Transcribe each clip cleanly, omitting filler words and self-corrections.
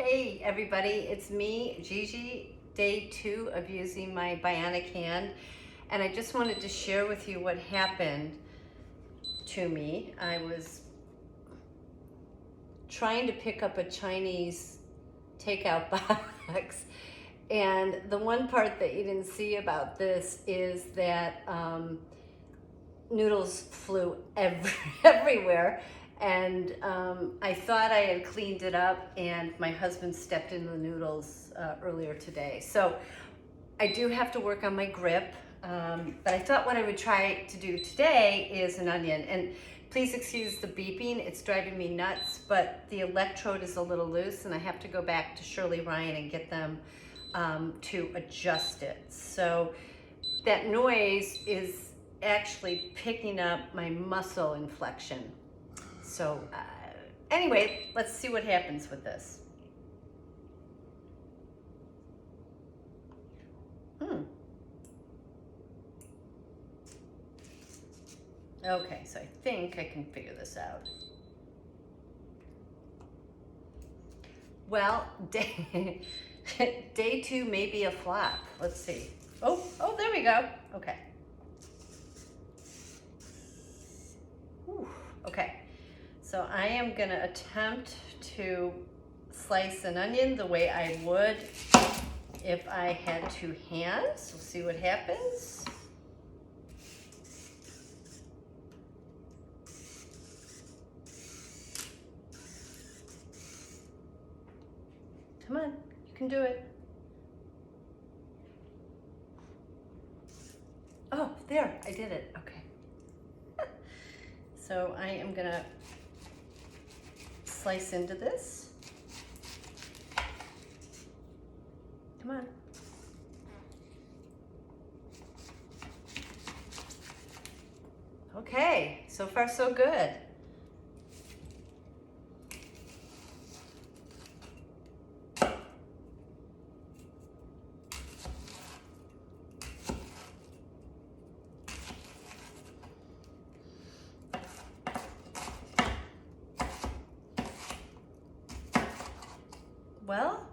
Hey everybody, it's me, Gigi, day 2 of using my Bionic hand, and I just wanted to share with you what happened to me. I was trying to pick up a Chinese takeout box, and the one part that you didn't see about this is that noodles flew everywhere. And I thought I had cleaned it up, and my husband stepped into the noodles earlier today. So I do have to work on my grip, but I thought what I would try to do today is an onion. And please excuse the beeping, it's driving me nuts, but the electrode is a little loose and I have to go back to Shirley Ryan and get them to adjust it. So that noise is actually picking up my muscle inflection. So anyway, let's see what happens with this. Okay, so I think I can figure this out. Well, day 2 may be a flop. Let's see. Oh, there we go. Okay. Whew, okay. So I am going to attempt to slice an onion the way I would if I had 2 hands. We'll see what happens. Come on, you can do it. Oh, there, I did it. Okay. So I am going to slice into this. Come on. Okay, so far so good. Well,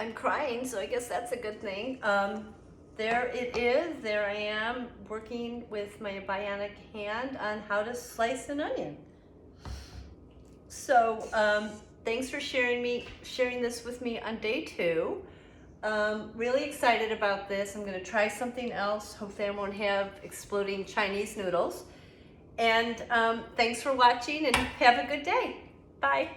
I'm crying, so I guess that's a good thing. There it is. There I am working with my Bionic hand on how to slice an onion. So thanks for sharing this with me on day 2. Really excited about this. I'm going to try something else. Hopefully I won't have exploding Chinese noodles. And thanks for watching, and have a good day. Bye.